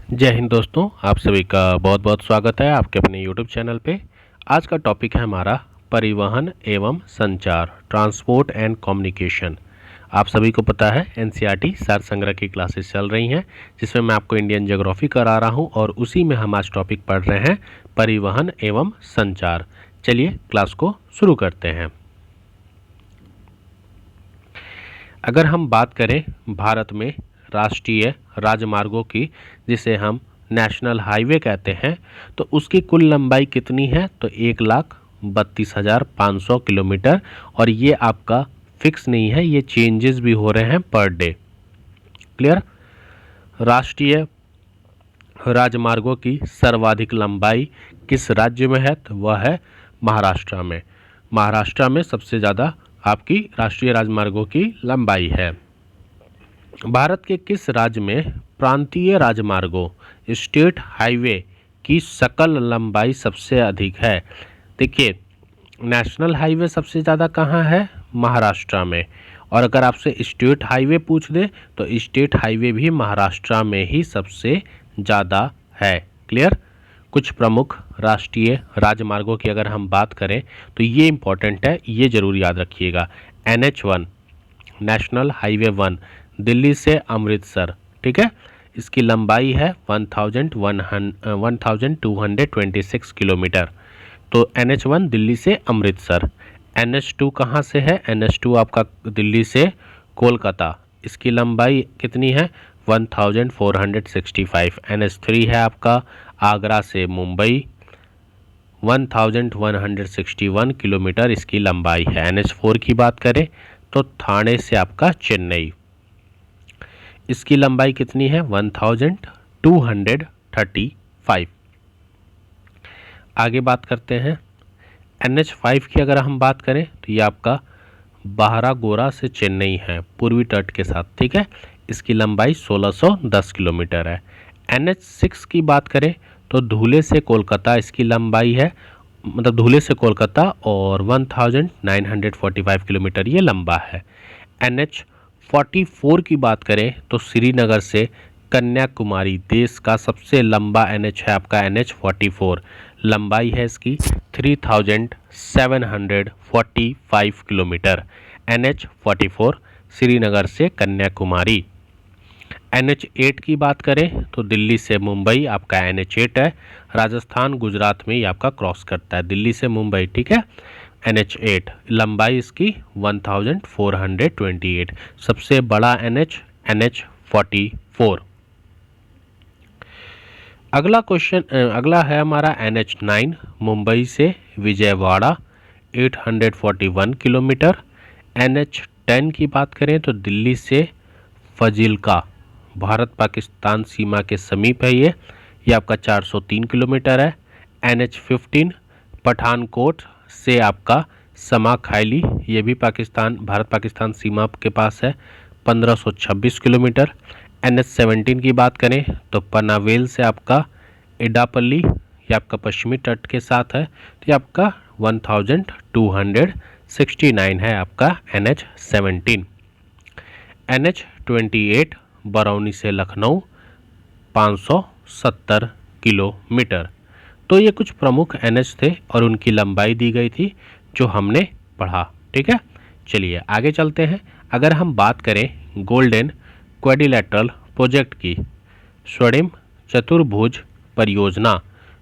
जय हिंद दोस्तों, आप सभी का बहुत बहुत स्वागत है आपके अपने YouTube चैनल पे। आज का टॉपिक है हमारा परिवहन एवं संचार, ट्रांसपोर्ट एंड कम्युनिकेशन। आप सभी को पता है NCERT सार संग्रह की क्लासेस चल रही हैं, जिसमें मैं आपको इंडियन ज्योग्राफी करा रहा हूं और उसी में हम आज टॉपिक पढ़ रहे हैं परिवहन एवं संचार। चलिए क्लास को शुरू करते हैं। अगर हम बात करें भारत में राष्ट्रीय राजमार्गों की, जिसे हम नेशनल हाईवे कहते हैं, तो उसकी कुल लंबाई कितनी है? तो 1,32,500 किलोमीटर। और ये आपका फिक्स नहीं है, ये चेंजेस भी हो रहे हैं पर डे। क्लियर? राष्ट्रीय राजमार्गों की सर्वाधिक लंबाई किस राज्य में है? तो वह है महाराष्ट्र में। महाराष्ट्र में सबसे ज़्यादा आपकी राष्ट्रीय राजमार्गों की लंबाई है। भारत के किस राज्य में प्रांतीय राजमार्गों स्टेट हाईवे की सकल लंबाई सबसे अधिक है? देखिए, नेशनल हाईवे सबसे ज़्यादा कहाँ है? महाराष्ट्र में। और अगर आपसे स्टेट हाईवे पूछ दे तो स्टेट हाईवे भी महाराष्ट्र में ही सबसे ज़्यादा है। क्लियर? कुछ प्रमुख राष्ट्रीय राजमार्गों की अगर हम बात करें तो ये इम्पॉर्टेंट है, ये ज़रूर याद रखिएगा। NH1 नेशनल हाईवे 1 दिल्ली से अमृतसर, ठीक है, इसकी लंबाई है 1226 किलोमीटर। तो NH1 दिल्ली से अमृतसर। NH2 कहाँ से है? NH2 आपका दिल्ली से कोलकाता, इसकी लंबाई कितनी है? 1465। NH3 है आपका आगरा से मुंबई, 1161 किलोमीटर इसकी लंबाई है। NH4 की बात करें तो थाने से आपका चेन्नई, इसकी लंबाई कितनी है? 1235। आगे बात करते हैं NH5 की। अगर हम बात करें तो ये आपका बारागोरा से चेन्नई है, पूर्वी तट के साथ, ठीक है, इसकी लंबाई 1610 किलोमीटर है। NH6 की बात करें तो धुले से कोलकाता, इसकी लंबाई है, मतलब धुले से कोलकाता, और 1945 किलोमीटर ये लंबा है। NH44 की बात करें तो श्रीनगर से कन्याकुमारी, देश का सबसे लंबा NH है आपका NH44, लंबाई है इसकी 3745 किलोमीटर। NH44 श्रीनगर से कन्याकुमारी। NH8 की बात करें तो दिल्ली से मुंबई आपका NH8 है, राजस्थान गुजरात में ही आपका क्रॉस करता है, दिल्ली से मुंबई, ठीक है। NH8 लंबाई इसकी 1428, सबसे बड़ा NH44। अगला है हमारा NH9 मुंबई से विजयवाड़ा, 841 किलोमीटर। NH10 की बात करें तो दिल्ली से फजिल्का, भारत पाकिस्तान सीमा के समीप है ये आपका 403 किलोमीटर है। NH15 पठानकोट से आपका समाखाइली, ये भी भारत पाकिस्तान सीमा के पास है, 1526 किलोमीटर। NH17 की बात करें तो पनावेल से आपका एडापल्ली, ये आपका पश्चिमी तट के साथ है, तो ये आपका 1269 है आपका NH17। NH28 बरौनी से लखनऊ, 570 किलोमीटर। तो ये कुछ प्रमुख NH थे और उनकी लंबाई दी गई थी जो हमने पढ़ा, ठीक है। चलिए आगे चलते हैं। अगर हम बात करें गोल्डन क्वाड्रिलेटरल प्रोजेक्ट की, स्वर्णिम चतुर्भुज परियोजना,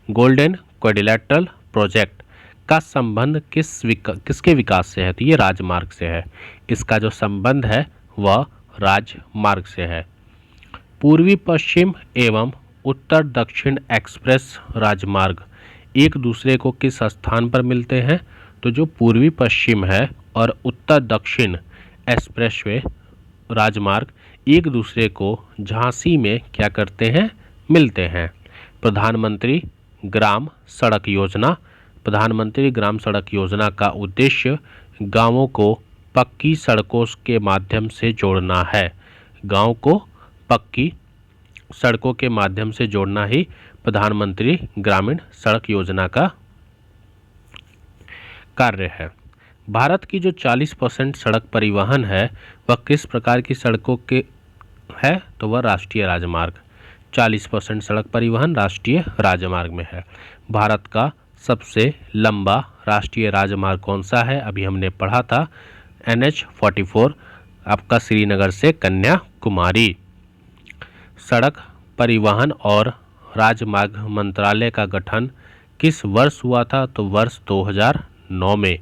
गोल्डन क्वाड्रिलेटरल प्रोजेक्ट का संबंध किसके विकास से है? तो ये राजमार्ग से है, इसका जो संबंध है वह राजमार्ग से है। पूर्वी पश्चिम एवं उत्तर दक्षिण एक्सप्रेस राजमार्ग एक दूसरे को किस स्थान पर मिलते हैं? तो जो पूर्वी पश्चिम है और उत्तर दक्षिण एक्सप्रेसवे राजमार्ग एक दूसरे को झांसी में क्या करते हैं? मिलते हैं। प्रधानमंत्री ग्राम सड़क योजना, प्रधानमंत्री ग्राम सड़क योजना का उद्देश्य गांवों को पक्की सड़कों के माध्यम से जोड़ना है। गांव को पक्की सड़कों के माध्यम से जोड़ना ही प्रधानमंत्री ग्रामीण सड़क योजना का कार्य है। भारत की जो 40% सड़क परिवहन है वह किस प्रकार की सड़कों के है? तो वह राष्ट्रीय राजमार्ग। 40% सड़क परिवहन राष्ट्रीय राजमार्ग में है। भारत का सबसे लंबा राष्ट्रीय राजमार्ग कौन सा है? अभी हमने पढ़ा था NH-44 आपका श्रीनगर से कन्याकुमारी। सड़क परिवहन और राजमार्ग मंत्रालय का गठन किस वर्ष हुआ था? तो वर्ष 2009 में।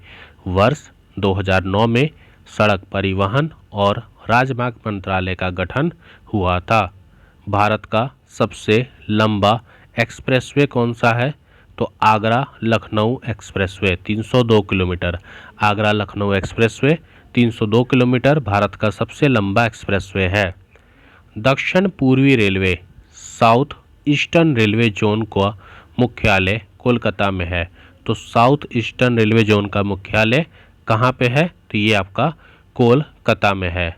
वर्ष 2009 में सड़क परिवहन और राजमार्ग मंत्रालय का गठन हुआ था। भारत का सबसे लंबा एक्सप्रेसवे कौन सा है? तो Agra Lucknow expressway 302 kilometre. Agra Lucknow expressway 302 kilometre Bharat का सबसे लंबा एक्सप्रेसवे है। दक्षिण पूर्वी railway south eastern railway zone का मुख्यालय कोलकाता में है। तो साउथ ईस्टर्न रेलवे जोन का मुख्यालय कहाँ पे है? तो ये आपका कोलकाता में है।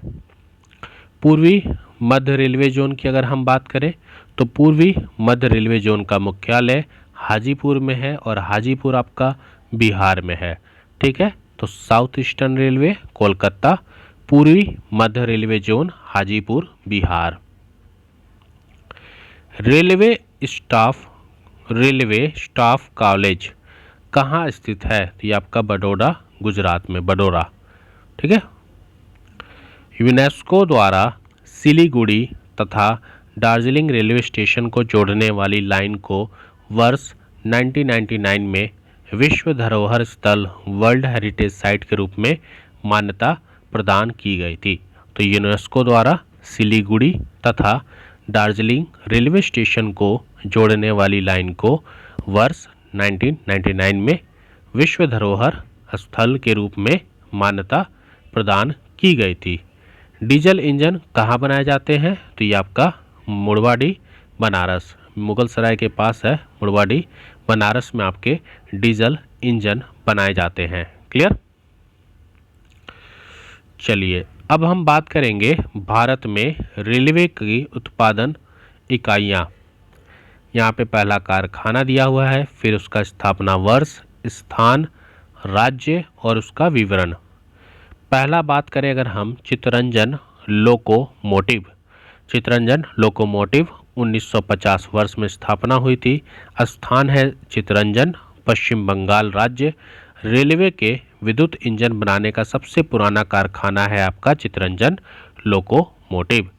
पूर्वी मध्य रेलवे जोन की अगर हम बात करें तो पूर्वी मध्य रेलवे जोन का मुख्यालय हाजीपुर में है और हाजीपुर आपका बिहार में है। ठीक है, तो साउथ ईस्टर्न रेलवे कोलकाता, पूर्वी मध्य railway zone Hajipur Bihar. Railway staff college कहाँ स्थित है? तो ये आपका बड़ौदा गुजरात में, बड़ौदा। ठीक है। यूनेस्को द्वारा सिलीगुड़ी तथा दार्जिलिंग रेलवे स्टेशन को जोड़ने वाली लाइन को वर्ष 1999 में विश्व धरोहर स्थल वर्ल्ड हेरिटेज साइट के रूप में मान्यता प्रदान की गई थी। तो यूनेस्को द्वारा सिलीगुड़ी तथा दार्जिलिंग रेलवे स्टेशन को जोड़ने वाली लाइन को वर्ष 1999 में विश्व धरोहर स्थल के रूप में मान्यता प्रदान की गई थी। डीजल इंजन कहाँ बनाए जाते हैं? तो ये आपका मुड़वाडी बनारस, मुगल सराय के पास है मुड़वाडी बनारस में आपके डीजल इंजन बनाए जाते हैं। क्लियर? चलिए अब हम बात करेंगे भारत में रेलवे की उत्पादन इकाइयाँ। यहाँ पे पहला कारखाना दिया हुआ है, फिर उसका स्थापना वर्ष, स्थान, राज्य और उसका विवरण। पहला बात करें अगर हम चित्तरंजन लोकोमोटिव। चित्तरंजन लोकोमोटिव 1950 वर्ष में स्थापना हुई थी। स्थान है चित्तरंजन, पश्चिम बंगाल राज्य। रेलवे के विद्युत इंजन बनाने का सबसे पुराना कारखाना है आपका Chittaranjan locomotive.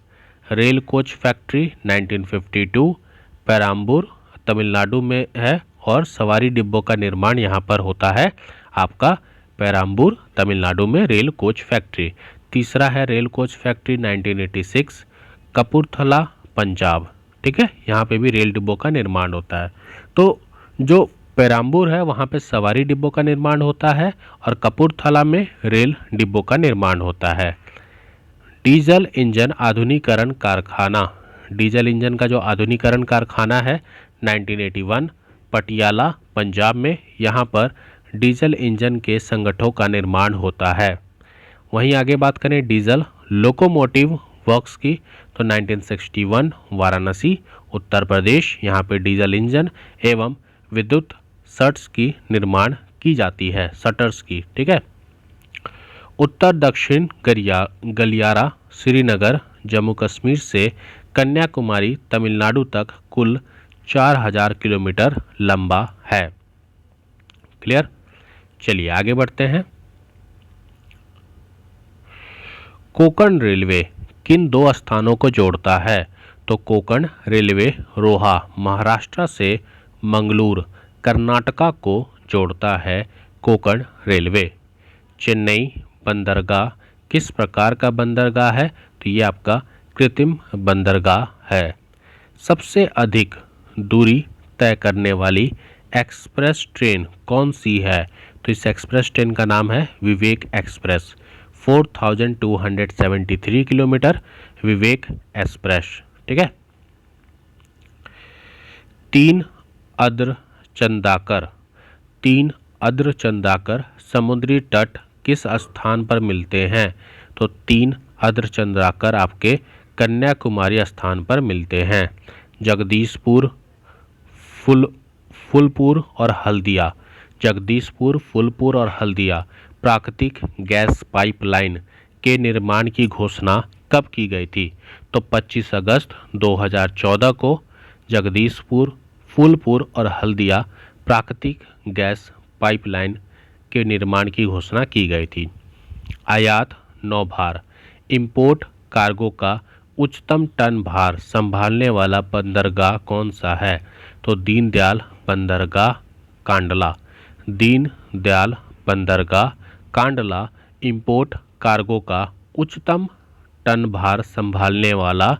Rail coach factory 1952 Perambur Tamil Nadu में है और सवारी डिब्बों का निर्माण यहाँ पर होता है आपका पेराम्बूर तमिलनाडु में रेल कोच फैक्ट्री। तीसरा है rail coach factory 1986 Kapurthala Punjab. ठीक है, यहाँ पे भी रेल डिब्बों का निर्माण होता है। तो जो पेराम्बूर है वहाँ पे सवारी डिब्बों का निर्माण होता है और कपूरथला में रेल डिब्बों का निर्माण होता है। डीजल इंजन आधुनिकीकरण कारखाना, डीजल इंजन का जो आधुनिकीकरण कारखाना है 1981 पटियाला पंजाब में, यहाँ पर डीजल इंजन के संगठनों का निर्माण होता है। वहीं आगे बात करें डीजल लोकोमोटिव वर्क्स की तो 1961 वाराणसी उत्तर प्रदेश, यहाँ पे डीजल इंजन एवं विद्युत शटर्स की निर्माण की जाती है, शटर्स की। ठीक है। उत्तर दक्षिण गलियारा श्रीनगर जम्मू कश्मीर से कन्याकुमारी तमिलनाडु तक कुल 4000 किलोमीटर लंबा है। क्लियर? चलिए आगे बढ़ते हैं। कोंकण रेलवे किन दो स्थानों को जोड़ता है? तो कोंकण रेलवे रोहा महाराष्ट्र से मंगलूर कर्नाटका को जोड़ता है कोंकण रेलवे। चेन्नई बंदरगाह किस प्रकार का बंदरगाह है? तो ये आपका कृत्रिम बंदरगाह है। सबसे अधिक दूरी तय करने वाली एक्सप्रेस ट्रेन कौन सी है? तो इस एक्सप्रेस ट्रेन का नाम है विवेक एक्सप्रेस, 4273 किलोमीटर विवेक एक्सप्रेस। ठीक है। तीन अर्धचंद्राकर समुद्री तट किस स्थान पर मिलते हैं? तो तीन अर्धचंद्राकर आपके कन्याकुमारी स्थान पर मिलते हैं। जगदीशपुर, फूलपुर और हल्दिया। जगदीशपुर, फूलपुर और हल्दिया प्राकृतिक गैस पाइपलाइन के निर्माण की घोषणा कब की गई थी? तो 25 अगस्त 2014 को जगदीशपुर, फूलपुर और हल्दिया प्राकृतिक गैस पाइपलाइन के निर्माण की घोषणा की गई थी। आयात नौभार, इंपोर्ट कार्गो का उच्चतम टन भार संभालने वाला बंदरगाह कौन सा है? तो दीनदयाल बंदरगाह कांडला। दीनदयाल बंदरगाह कांडला इंपोर्ट कार्गो का उच्चतम टन भार संभालने वाला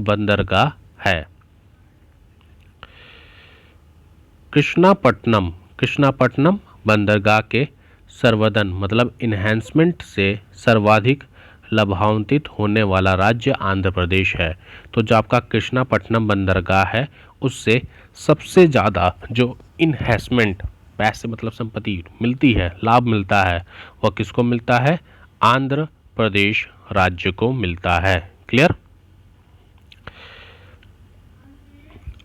बंदरगाह है। कृष्णापट्टनम बंदरगाह के संवर्धन मतलब इन्हेंसमेंट से सर्वाधिक लाभान्वित होने वाला राज्य आंध्र प्रदेश है। तो जो आपका कृष्णापट्टनम बंदरगाह है उससे सबसे ज़्यादा जो इन्हेंसमेंट, पैसे मतलब संपत्ति मिलती है, लाभ मिलता है, वह किसको मिलता है? आंध्र प्रदेश राज्य को मिलता है। क्लियर?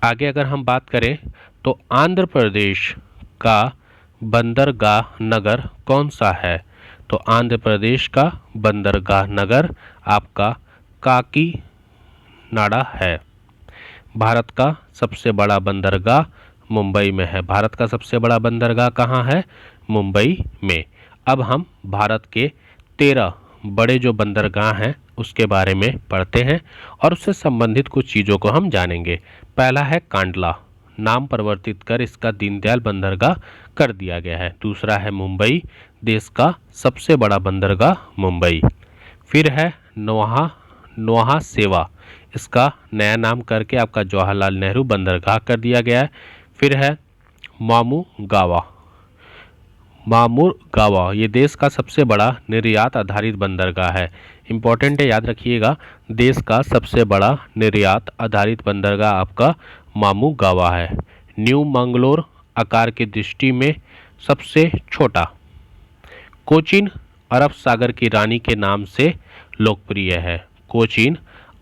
आगे अगर हम बात करें तो आंध्र प्रदेश का बंदरगाह नगर कौन सा है? तो आंध्र प्रदेश का बंदरगाह नगर आपका काकीनाडा है। भारत का सबसे बड़ा बंदरगाह मुंबई में है। भारत का सबसे बड़ा बंदरगाह कहाँ है? मुंबई में। अब हम भारत के 13 बड़े जो बंदरगाह हैं उसके बारे में पढ़ते हैं और उससे संबंधित कुछ चीज़ों को हम जानेंगे। पहला है कांडला, नाम परिवर्तित कर इसका दीनदयाल बंदरगाह कर दिया गया है। दूसरा है मुंबई, देश का सबसे बड़ा बंदरगाह मुंबई। फिर है नोहा सेवा, इसका नया नाम करके आपका जवाहरलाल नेहरू बंदरगाह कर दिया गया है। फिर है मामुरगावा, ये देश का सबसे बड़ा निर्यात आधारित बंदरगाह है। इंपॉर्टेंट है, याद रखिएगा, देश का सबसे बड़ा निर्यात आधारित बंदरगाह आपका मामुगावा है। न्यू मंगलोर आकार की दृष्टि में सबसे छोटा। कोचीन अरब सागर की रानी के नाम से लोकप्रिय है। कोचीन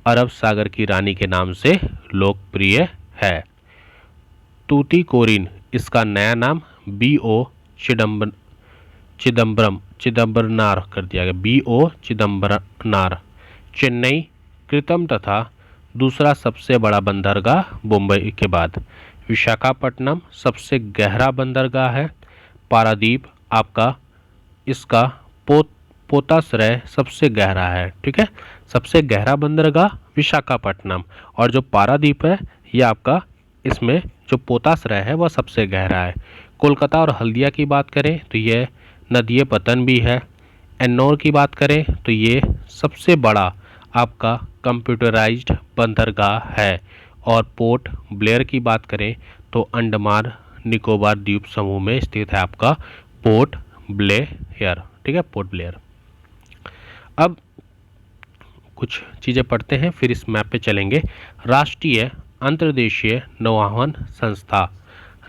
अरब सागर की रानी के नाम से लोकप्रिय है। तूतीकोरिन, इसका नया नाम B.O. चिदम्बरनार कर दिया गया। B.O. चिदम्बरनार। चेन्नई कृतम तथा दूसरा सबसे बड़ा बंदरगाह मुंबई के बाद। विशाखापट्टनम सबसे गहरा बंदरगाह है। पारादीप आपका इसका पोताश्रय सबसे गहरा है। ठीक है, सबसे गहरा बंदरगाह विशाखापट्टनम, और जो पारादीप है ये आपका इसमें जो पोताश्रय है वह सबसे गहरा है। कोलकाता और हल्दिया की बात करें तो ये नदीय पतन भी है। एन्नौर की बात करें तो ये सबसे बड़ा आपका कंप्यूटराइज्ड बंदरगाह है। और पोर्ट ब्लेयर की बात करें तो अंडमान निकोबार द्वीप समूह में स्थित है आपका पोर्ट ब्लेयर। ठीक है, पोर्ट ब्लेयर। अब कुछ चीज़ें पढ़ते हैं फिर इस मैप पे चलेंगे। राष्ट्रीय अंतर्देशीय नौवहन संस्था,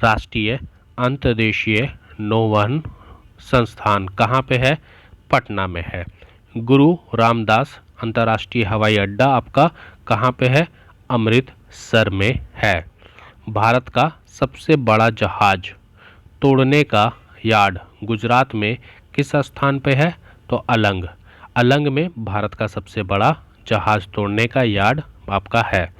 राष्ट्रीय अंतर्देशीय नौवहन संस्थान कहाँ पे है? पटना में है। गुरु रामदास अंतर्राष्ट्रीय हवाई अड्डा आपका कहाँ पे है? अमृतसर में है। भारत का सबसे बड़ा जहाज तोड़ने का यार्ड गुजरात में किस स्थान पे है? तो अलंग। अलंग में भारत का सबसे बड़ा जहाज तोड़ने का यार्ड आपका है।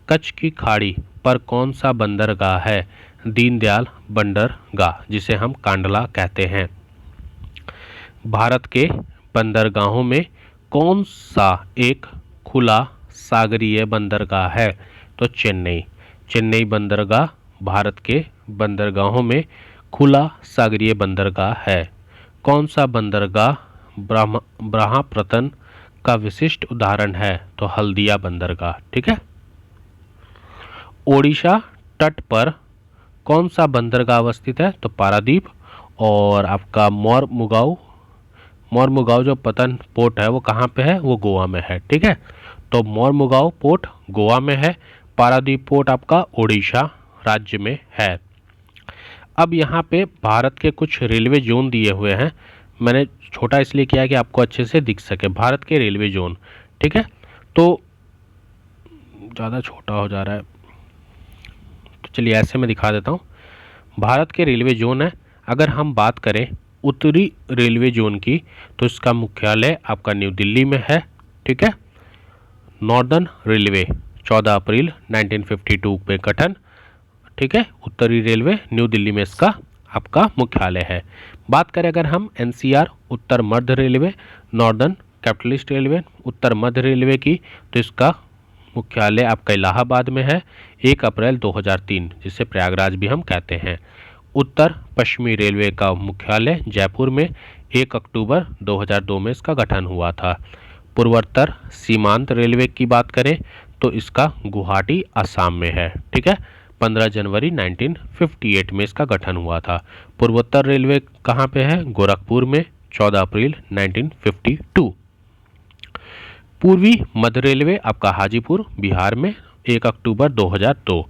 कच्छ की खाड़ी पर कौन सा बंदरगाह है? दीनदयाल बंदरगाह, जिसे हम कांडला कहते हैं। भारत के बंदरगाहों में कौन सा एक खुला सागरीय बंदरगाह है? तो चेन्नई। चेन्नई बंदरगाह भारत के बंदरगाहों में खुला सागरीय बंदरगाह है। कौन सा बंदरगाह ब्रह्मपुत्र का विशिष्ट उदाहरण है? तो हल्दिया बंदरगाह। ठीक है। ओडिशा तट पर कौन सा बंदरगाह अवस्थित है? तो पारादीप। और आपका मोरमुगाओ जो पतन पोर्ट है वो कहाँ पे है? वो गोवा में है। ठीक है, तो मोरमुगाओ पोर्ट गोवा में है, पारादीप पोर्ट आपका ओडिशा राज्य में है। अब यहाँ पे भारत के कुछ रेलवे जोन दिए हुए हैं, मैंने छोटा इसलिए किया कि आपको अच्छे से दिख सके। भारत के रेलवे जोन, ठीक है, तो ज़्यादा छोटा हो जा रहा है तो चलिए ऐसे में दिखा देता हूँ। भारत के रेलवे जोन है, अगर हम बात करें उत्तरी रेलवे जोन की तो इसका मुख्यालय आपका न्यू दिल्ली में है। ठीक है, नॉर्दर्न रेलवे 14 अप्रैल 1952 में गठन, ठीक है। उत्तरी रेलवे न्यू दिल्ली में इसका आपका मुख्यालय है। बात करें अगर हम एनसीआर उत्तर मध्य रेलवे, नॉर्दर्न कैपिटलिस्ट रेलवे उत्तर मध्य रेलवे की, तो इसका मुख्यालय आपका इलाहाबाद में है, 1 अप्रैल 2003, जिसे प्रयागराज भी हम कहते हैं। उत्तर पश्चिमी रेलवे का मुख्यालय जयपुर में 1 अक्टूबर 2002 में इसका गठन हुआ था। पूर्वोत्तर सीमांत रेलवे की बात करें तो इसका गुवाहाटी असम में है, ठीक है। 15 जनवरी 1958 में इसका गठन हुआ था। पूर्वोत्तर रेलवे कहाँ पे है? गोरखपुर में 14 अप्रैल 1952। पूर्वी मध्य रेलवे आपका हाजीपुर बिहार में 1 अक्टूबर 2002।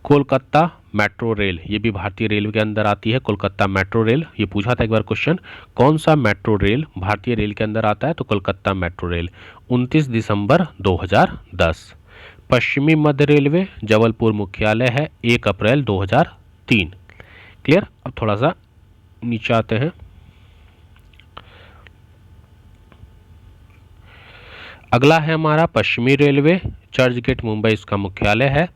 कोलकाता मेट्रो रेल, ये भी भारतीय रेल के अंदर आती है। कोलकाता मेट्रो रेल, ये पूछा था एक बार क्वेश्चन, कौन सा मेट्रो रेल भारतीय रेल के अंदर आता है? तो कोलकाता मेट्रो रेल, 29 दिसंबर 2010। पश्चिमी मध्य रेलवे जबलपुर मुख्यालय है, 1 अप्रैल 2003। क्लियर। अब थोड़ा सा नीचे आते हैं। अगला है हमारा पश्चिमी रेलवे, चर्च गेट मुंबई इसका मुख्यालय है,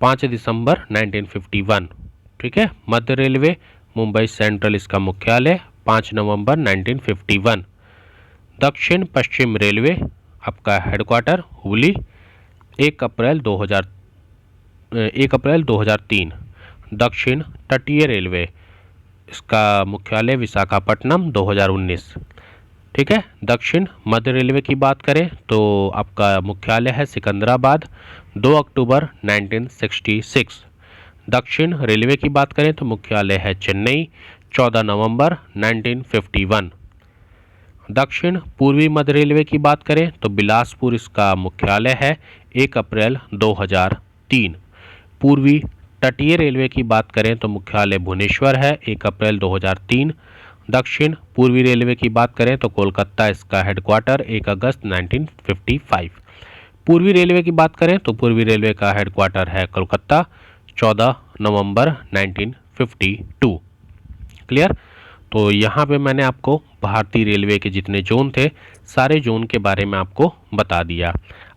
5 दिसंबर 1951, ठीक है। मध्य रेलवे मुंबई सेंट्रल इसका मुख्यालय, 5 नवंबर 1951। दक्षिण पश्चिम रेलवे आपका हेडक्वार्टर हुबली, 1 अप्रैल 2003। दक्षिण तटीय रेलवे इसका मुख्यालय विशाखापट्टनम, 2019, ठीक है। दक्षिण मध्य रेलवे की बात करें तो आपका मुख्यालय है सिकंदराबाद, 2 अक्टूबर 1966। दक्षिण रेलवे की बात करें तो मुख्यालय है चेन्नई, 14 नवंबर 1951। दक्षिण पूर्वी मध्य रेलवे की बात करें तो बिलासपुर इसका मुख्यालय है, 1 अप्रैल 2003। पूर्वी तटीय रेलवे की बात करें तो मुख्यालय भुवनेश्वर है, 1 अप्रैल 2003। दक्षिण पूर्वी रेलवे की बात करें तो कोलकाता इसका हेडक्वार्टर, 1 अगस्त 1955। पूर्वी रेलवे की बात करें तो पूर्वी रेलवे का हेडक्वार्टर है कोलकाता, 14 नवंबर 1952। क्लियर। तो यहाँ पे मैंने आपको भारतीय रेलवे के जितने जोन थे सारे जोन के बारे में आपको बता दिया।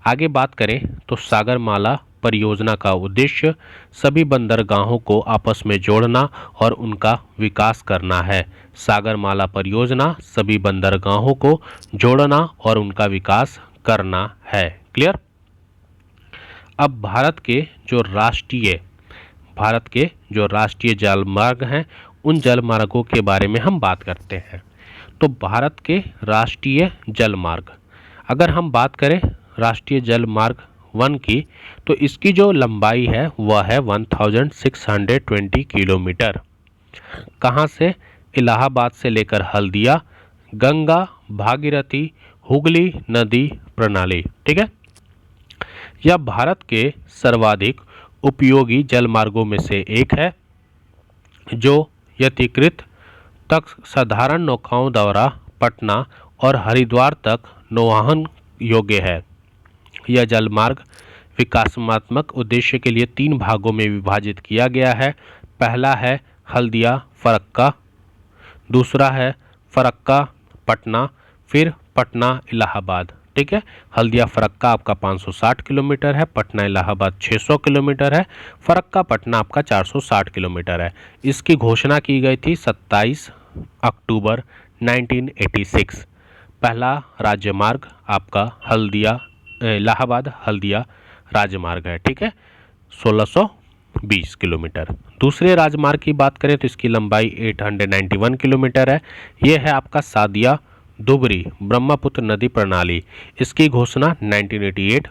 आगे बात करें तो सागरमाला परियोजना का उद्देश्य सभी बंदरगाहों को आपस में जोड़ना और उनका विकास करना है। सागरमाला परियोजना सभी बंदरगाहों को जोड़ना और उनका विकास करना है। क्लियर। अब भारत के जो राष्ट्रीय जलमार्ग हैं उन जलमार्गों के बारे में हम बात करते हैं। तो भारत के राष्ट्रीय जलमार्ग, अगर हम बात करें राष्ट्रीय जलमार्ग 1 की, तो इसकी जो लंबाई है वह है 1620 किलोमीटर। कहाँ से? इलाहाबाद से लेकर हल्दिया, गंगा, भागीरथी, हुगली नदी प्रणाली, ठीक है। यह भारत के सर्वाधिक उपयोगी जलमार्गों में से एक है, जो यथीकृत तक साधारण नौकाओं द्वारा पटना और हरिद्वार तक नौवहन योग्य है। यह जलमार्ग विकासात्मक उद्देश्य के लिए 3 भागों में विभाजित किया गया है। पहला है हल्दिया फरक्का, दूसरा है फरक्का पटना, फिर पटना इलाहाबाद, ठीक है। हल्दिया फरक्का आपका 560 किलोमीटर है, पटना इलाहाबाद 600 किलोमीटर है, फरक्का पटना आपका 460 किलोमीटर है। इसकी घोषणा की गई थी 27 अक्टूबर 1986। पहला राज्यमार्ग आपका हल्दिया इलाहाबाद हल्दिया राजमार्ग है, ठीक है, 1620 किलोमीटर। दूसरे राजमार्ग की बात करें तो इसकी लंबाई 891 किलोमीटर है। यह है आपका सादिया धुबरी ब्रह्मपुत्र नदी प्रणाली। इसकी घोषणा 1988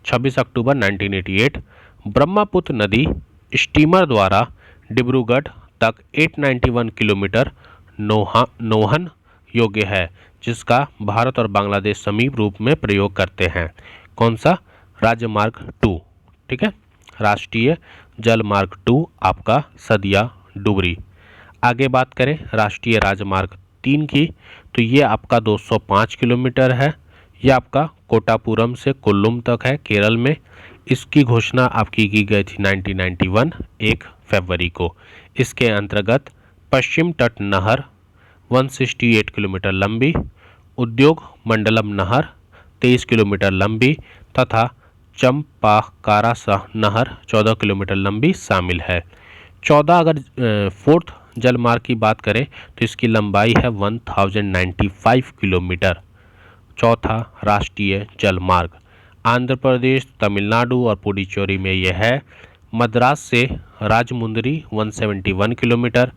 26 अक्टूबर 1988 ब्रह्मपुत्र नदी स्टीमर द्वारा डिब्रूगढ़ तक 891 किलोमीटर नौवहन योग्य है, जिसका भारत और बांग्लादेश समीप रूप में प्रयोग करते हैं। कौन सा? राजमार्ग 2, ठीक है, राष्ट्रीय जलमार्ग 2 आपका सदिया डुबरी। आगे बात करें राष्ट्रीय राजमार्ग 3 की, तो ये आपका 205 किलोमीटर है। यह आपका कोटापुरम से कोल्लम तक है केरल में। इसकी घोषणा आपकी की गई थी 1991 1 फरवरी को। इसके अंतर्गत पश्चिम तट नहर 168 किलोमीटर लंबी, उद्योग मंडलम नहर 23 किलोमीटर लंबी तथा चंपाकारा नहर 14 किलोमीटर लंबी शामिल है। 14 अगर फोर्थ जलमार्ग की बात करें तो इसकी लंबाई है 1095 किलोमीटर। चौथा राष्ट्रीय जलमार्ग आंध्र प्रदेश, तमिलनाडु और पुडुचेरी में यह है। मद्रास से राजमुंदरी 171 किलोमीटर,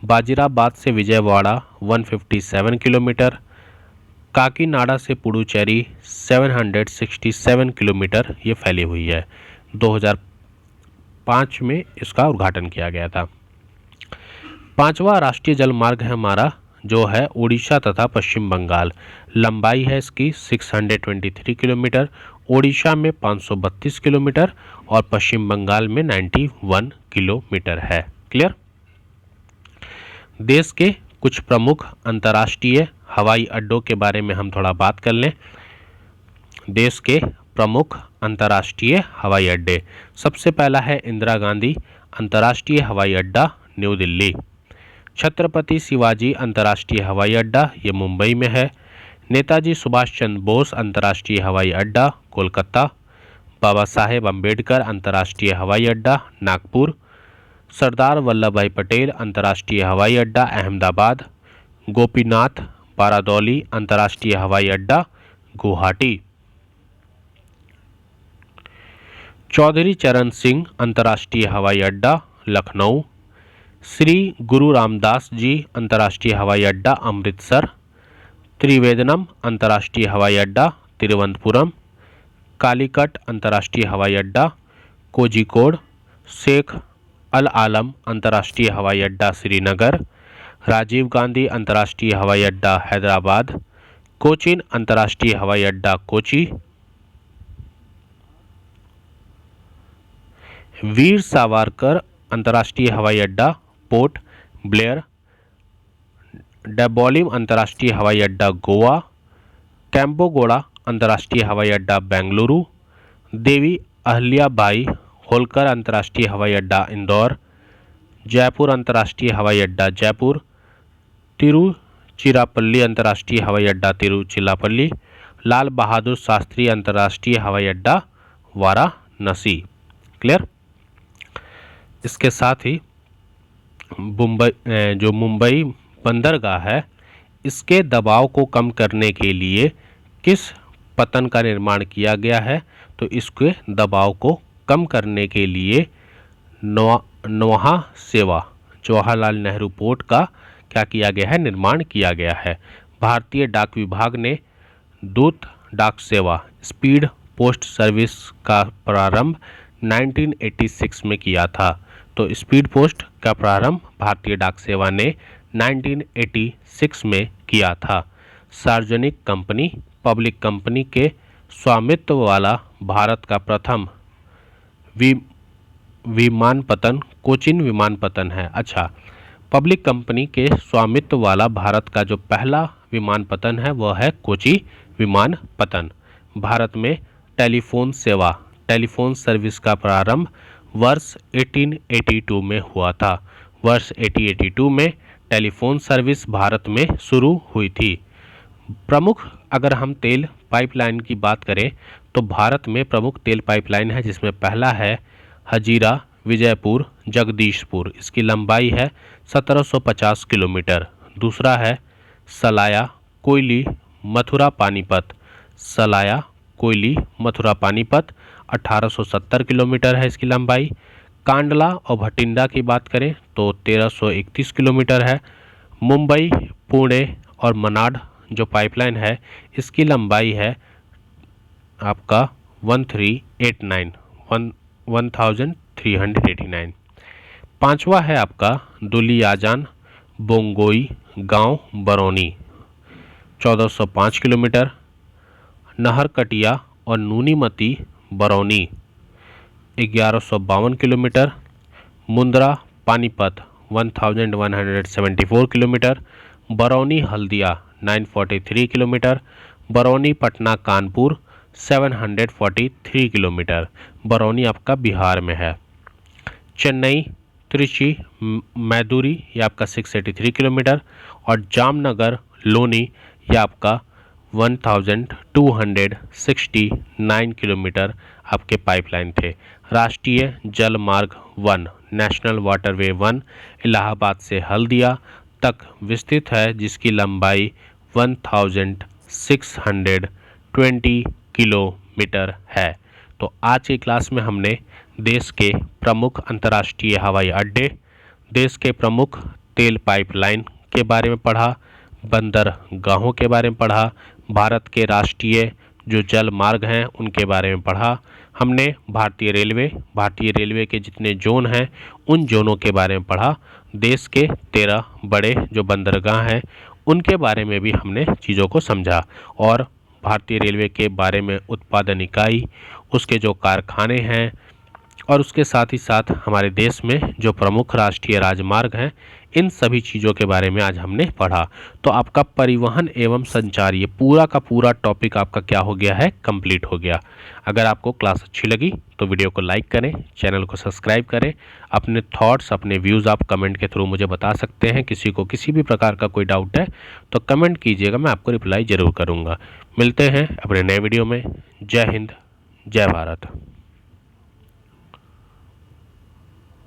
बाजिराबाद से विजयवाड़ा 157 किलोमीटर, काकीनाडा से पुडुचेरी 767 किलोमीटर ये फैली हुई है। 2005 में इसका उद्घाटन किया गया था। पांचवा राष्ट्रीय जलमार्ग है हमारा जो है उड़ीसा तथा पश्चिम बंगाल। लंबाई है इसकी 623 किलोमीटर, ओडिशा में 532 किलोमीटर और पश्चिम बंगाल में 91 किलोमीटर है। क्लियर। देश के कुछ प्रमुख अंतर्राष्ट्रीय हवाई अड्डों के बारे में हम थोड़ा बात कर लें। देश के प्रमुख अंतर्राष्ट्रीय हवाई अड्डे, सबसे पहला है इंदिरा गांधी अंतर्राष्ट्रीय हवाई अड्डा न्यू दिल्ली। छत्रपति शिवाजी अंतर्राष्ट्रीय हवाई अड्डा ये मुंबई में है। नेताजी सुभाष चंद्र बोस अंतर्राष्ट्रीय हवाई अड्डा कोलकाता। बाबा साहेब अम्बेडकर अंतर्राष्ट्रीय हवाई अड्डा नागपुर। सरदार वल्लभ भाई पटेल अंतर्राष्ट्रीय हवाई अड्डा अहमदाबाद। गोपीनाथ बारादौली अंतर्राष्ट्रीय हवाई अड्डा गुवाहाटी। चौधरी चरण सिंह अंतर्राष्ट्रीय हवाई अड्डा लखनऊ। श्री गुरु रामदास जी अंतर्राष्ट्रीय हवाई अड्डा अमृतसर। त्रिवेंद्रम अंतर्राष्ट्रीय हवाई अड्डा तिरुवनंतपुरम। कालीकट अंतर्राष्ट्रीय हवाई अड्डा कोझिकोड। शेख अल आलम अंतर्राष्ट्रीय हवाई अड्डा श्रीनगर। राजीव गांधी अंतर्राष्ट्रीय हवाई अड्डा हैदराबाद। कोचीन अंतर्राष्ट्रीय हवाई अड्डा कोची। वीर सावरकर अंतर्राष्ट्रीय हवाई अड्डा पोर्ट ब्लेयर। डैबोलिम अंतर्राष्ट्रीय हवाई अड्डा गोवा। कैंपोगोड़ा अंतर्राष्ट्रीय हवाई अड्डा बेंगलुरु। देवी अहिल्याबाई होलकर अंतर्राष्ट्रीय हवाई अड्डा इंदौर। जयपुर अंतर्राष्ट्रीय हवाई अड्डा जयपुर। तिरुचिरापल्ली अंतर्राष्ट्रीय हवाई अड्डा तिरुचिरापल्ली। लाल बहादुर शास्त्री अंतर्राष्ट्रीय हवाई अड्डा वाराणसी। क्लियर। इसके साथ ही मुंबई बंदरगाह है, इसके दबाव को कम करने के लिए किस पतन का निर्माण किया गया है? तो इसके दबाव को कम करने के लिए नौहा सेवा जवाहरलाल नेहरू पोर्ट का क्या किया गया है? निर्माण किया गया है। भारतीय डाक विभाग ने दूत डाक सेवा स्पीड पोस्ट सर्विस का प्रारंभ 1986 में किया था। तो स्पीड पोस्ट का प्रारंभ भारतीय डाक सेवा ने 1986 में किया था। सार्वजनिक कंपनी पब्लिक कंपनी के स्वामित्व वाला भारत का प्रथम विमानपत्तन कोचीन विमानपत्तन है। अच्छा, पब्लिक कंपनी के स्वामित्व वाला भारत का जो पहला विमानपत्तन है वह है कोची विमानपत्तन। भारत में टेलीफोन सेवा टेलीफोन सर्विस का प्रारंभ वर्ष 1882 में हुआ था। वर्ष 1882 में टेलीफोन सर्विस भारत में शुरू हुई थी। प्रमुख अगर हम तेल पाइपलाइन की बात करें तो भारत में प्रमुख तेल पाइपलाइन है, जिसमें पहला है हजीरा विजयपुर जगदीशपुर, इसकी लंबाई है 1750 किलोमीटर। दूसरा है सलाया कोयली मथुरा पानीपत, सलाया कोयली मथुरा पानीपत 1870 किलोमीटर है इसकी लंबाई। कांडला और भटिंडा की बात करें तो 1331 किलोमीटर है। मुंबई पुणे और मनाड जो पाइपलाइन है इसकी लंबाई है आपका 1389। पांचवा है आपका दुलियाजान बोंगोई गांव बरौनी 1405 किलोमीटर। नहरकटिया और Noonmati Barauni 1152 kilometre. Mundra Panipat 1174 kilometre. Barauni Haldia 943 kilometre. Barauni Patna Kanpur 743 kilometre. Barauni आपका बिहार में है। चेन्नई त्रिची मैदुरी ये आपका 683 किलोमीटर और जामनगर लोनी ये आपका 1269 किलोमीटर आपके पाइपलाइन थे। राष्ट्रीय जल मार्ग 1 नेशनल वाटरवे 1 इलाहाबाद से हल्दिया तक विस्तृत है, जिसकी लंबाई 1620 किलोमीटर है। तो आज की क्लास में हमने देश के प्रमुख अंतर्राष्ट्रीय हवाई अड्डे, देश के प्रमुख तेल पाइपलाइन के बारे में पढ़ा, बंदरगाहों के बारे में पढ़ा, भारत के राष्ट्रीय जो जल मार्ग हैं उनके बारे में पढ़ा। हमने भारतीय रेलवे के जितने जोन हैं उन जोनों के बारे में पढ़ा। देश के 13 बड़े जो बंदरगाह हैं उनके बारे में भी हमने चीज़ों को समझा, और भारतीय रेलवे के बारे में उत्पादन इकाई, उसके जो कारखाने हैं, और उसके साथ ही साथ हमारे देश में जो प्रमुख राष्ट्रीय राजमार्ग हैं, इन सभी चीज़ों के बारे में आज हमने पढ़ा। तो आपका परिवहन एवं संचार ये पूरा का पूरा टॉपिक आपका क्या हो गया है, कंप्लीट हो गया। अगर आपको क्लास अच्छी लगी तो वीडियो को लाइक करें, चैनल को सब्सक्राइब करें। अपने थॉट्स, अपने व्यूज़ आप कमेंट के थ्रू मुझे बता सकते हैं। किसी को किसी भी प्रकार का कोई डाउट है तो कमेंट कीजिएगा, मैं आपको रिप्लाई ज़रूर करूँगा। मिलते हैं अपने नए वीडियो में। जय हिंद, जय भारत।